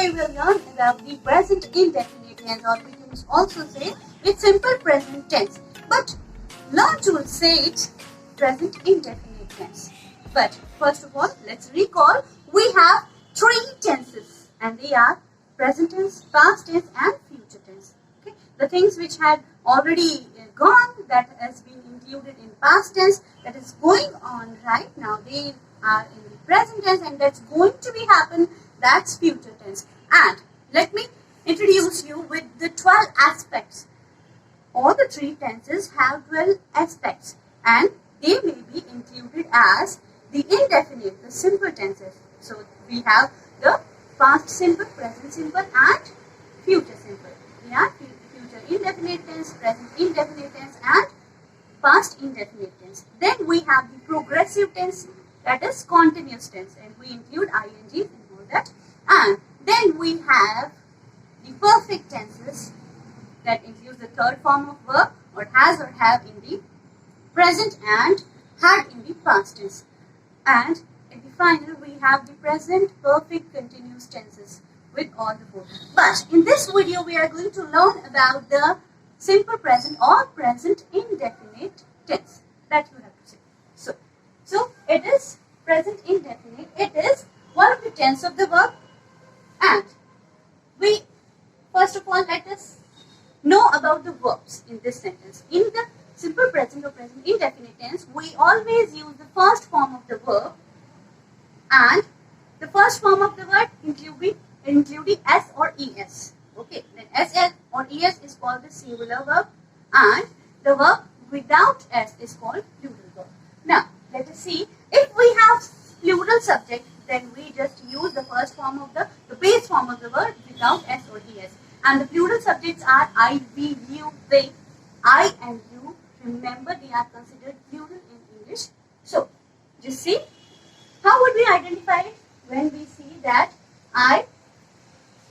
we will learn about the present indefinite tense, or we can also say it's simple present tense. But learn to say it present indefinite tense. But first of all, let's recall we have three tenses, and they are present tense, past tense, and future tense. Okay, the things which had already gone, that has been included in past tense, that is going on right now, they are in the present tense, and that's going to be happen, that's future tense. And let me introduce you with the 12 aspects. All the three tenses have 12 aspects, and they may be included as the indefinite, the simple tenses. So we have the past simple, present simple, and future simple. We have future indefinite tense, present indefinite tense, and past indefinite tense. Then we have the progressive tense, that is continuous tense, and we include ing and all that. And then we have the perfect tenses, that includes the third form of verb, or has or have in the present and had in the past tense. And in the final, we have the present perfect continuous tenses with all the four. But in this video, we are going to learn about the simple present or present indefinite tense that you have to say. So it is present indefinite. It is one of the tense of the verb, and we first of all let us know about the verbs in this sentence. In the simple present or present indefinite tense, we always use the first form of the verb, and the first form of the verb including s or es. Okay, then s or es is called the singular verb, and the verb without s is called plural verb. Now, let us see, if we have plural subject, then we just use the first form of the base form of the verb without s or es. And the plural subjects are I, we, you, they. I and you, remember, they are considered plural in English. So, just see, how would we identify it? When we see that I,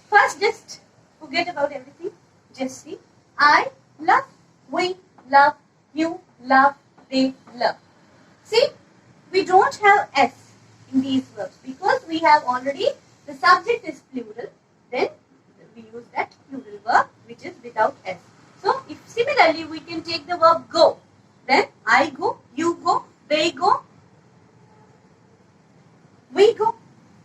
first just forget about everything. Just see, I love, we love, you love, they love. See, we don't have s in these verbs because we have already, the subject is plural, then we use that plural verb which is without s. So, if similarly we can take the verb go, then I go, you go, they go, we go.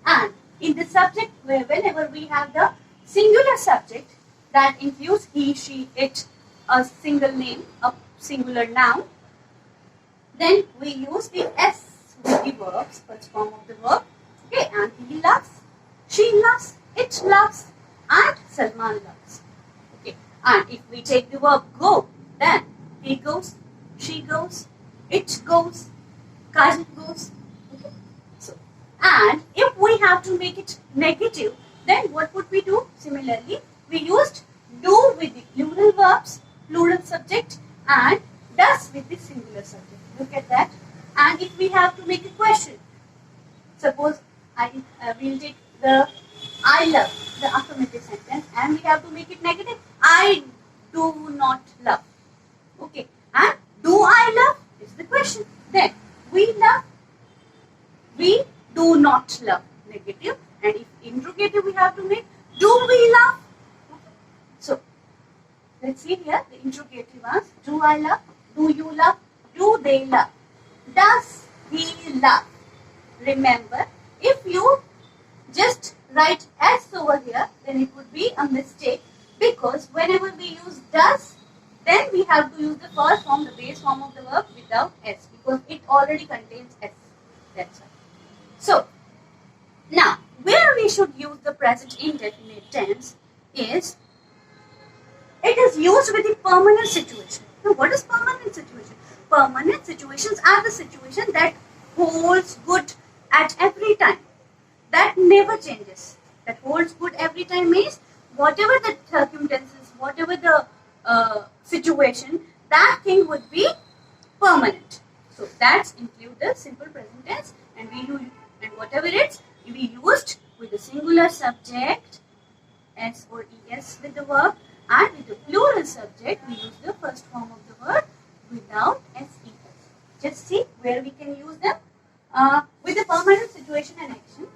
And in the subject, whenever we have the singular subject, that includes he, she, it, a single name, a singular noun, then we use the s with the verbs, first form of the verb. Okay, and he loves, she loves, it loves, and Salman loves. Okay, and if we take the verb go, then he goes, she goes, it goes, Kajal goes. Okay, so, and if we have to make it negative, then what would we do? Similarly, we used do with the plural verbs, plural subject, and does with the singular subject. Look at that. And if we have to make a question, suppose we'll take the I love, the affirmative sentence, and we have to make it negative. I do not love. Okay, and do I love is the question. Then we love, we do not love, negative. And if interrogative, we have to make do we love. Okay. So let's see here the interrogative ones. Do I love? Do you love? Do they love? Does he love? Remember, if you just write s over here, then it would be a mistake, because whenever we use does, then we have to use the first form, the base form of the verb without s, because it already contains s. That's why. So, now, where we should use the present indefinite tense is, it is used with the permanent situation. Now, what is permanent situation? Permanent situations are the situation that holds good at every time, that never changes. That holds good every time means whatever the circumstances, whatever the situation, that thing would be permanent. So that's include the simple present tense, and whatever it's, we used with the singular subject s or es with the verb, and with the plural subject we use the first form of the verb without ses. Just see where we can use them. With the permanent situation and action,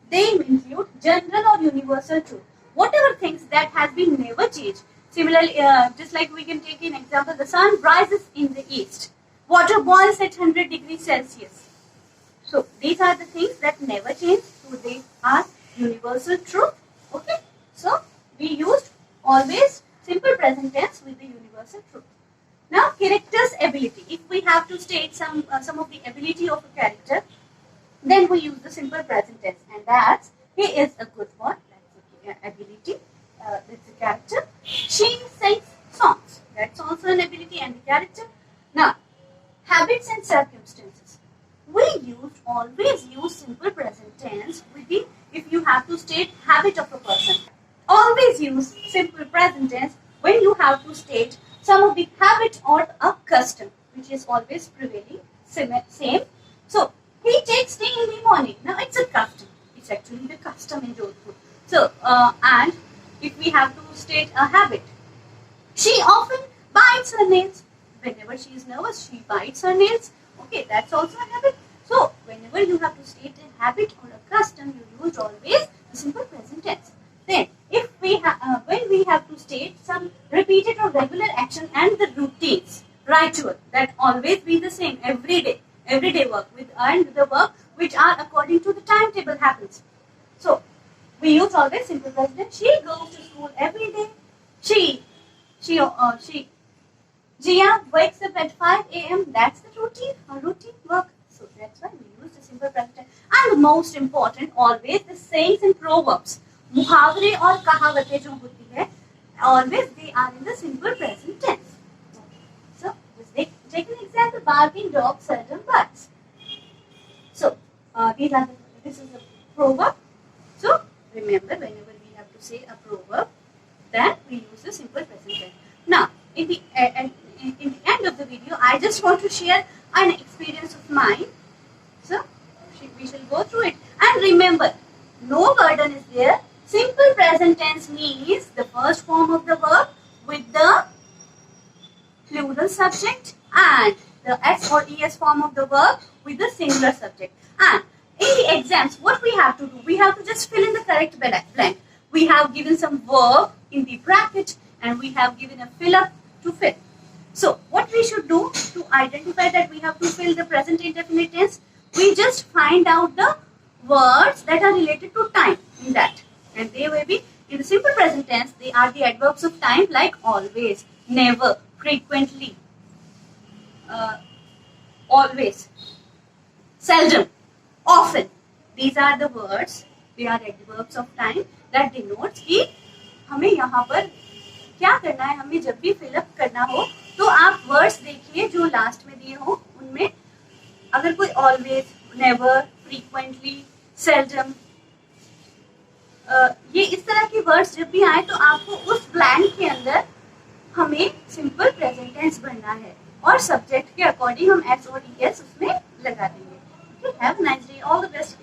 they include general or universal truth. Whatever things that has been never changed. Similarly, just like we can take an example, the sun rises in the east. Water boils at 100 degrees Celsius. So these are the things that never change. So they are universal truth. Okay. So we used always simple present tense with the universal truth. Now character's ability. If we have to state some of the ability of a character, then we use the simple present tense, and that's he is a good one. That's the ability. That's the character. She sings songs. That's also an ability and the character. Now habits and circumstances. We always use simple present tense with the if you have to state habit of a person. Always use simple present tense when you have to state some of the habit or a custom, which is always prevailing same. So he takes tea in the morning. Now it's a custom. It's actually the custom in Jodhpur. So and if we have to state a habit, she often bites her nails. Whenever she is nervous, she bites her nails. Okay, that's also a habit. So whenever you have to state a habit or a custom, you use always the simple present tense. Then, if we when we have to state some repeated or regular action and the routines, ritual that always be the same everyday work and the work which are according to the timetable happens. So we use always simple present tense. She goes to school every day. Jia wakes up at 5 a.m. That's the routine work. So that's why we use the simple present tense. And the most important, always the sayings and proverbs. मुहावरे और कहावतें जो होती है, always they are in the simple present tense. So just take an example. Barking dog seldom barks. So this is a proverb. So remember, whenever we have to say a proverb, then we use the simple present tense. Now in the end of the video, I just want to share an experience of mine. So we shall go through it. And remember, no burden is there. Simple present tense means the first form of the verb with the plural subject and the S or ES form of the verb with the singular subject. And in the exams, what we have to do? We have to just fill in the correct blank. We have given some verb in the bracket and we have given a fill up to fill. So what we should do to identify that we have to fill the present indefinite tense? We just find out the words that are related to time in that. And they will be, in the simple present tense, they are the adverbs of time like always, never, frequently, always, seldom, often. These are the words, they are adverbs of time that denotes कि हमें यहाँ पर क्या करना है. हमें जब भी fill up करना हो तो आप words देखिए जो last में दिए हो, उनमें अगर कोई always, never, frequently, seldom, ये इस तरह के वर्ड्स जब भी आए तो आपको उस ब्लैंक के अंदर हमें सिंपल प्रेजेंट टेंस भरना है और सब्जेक्ट के अकॉर्डिंग हम एस और ईएस उसमें लगा देंगे. Have a nice day, all the best.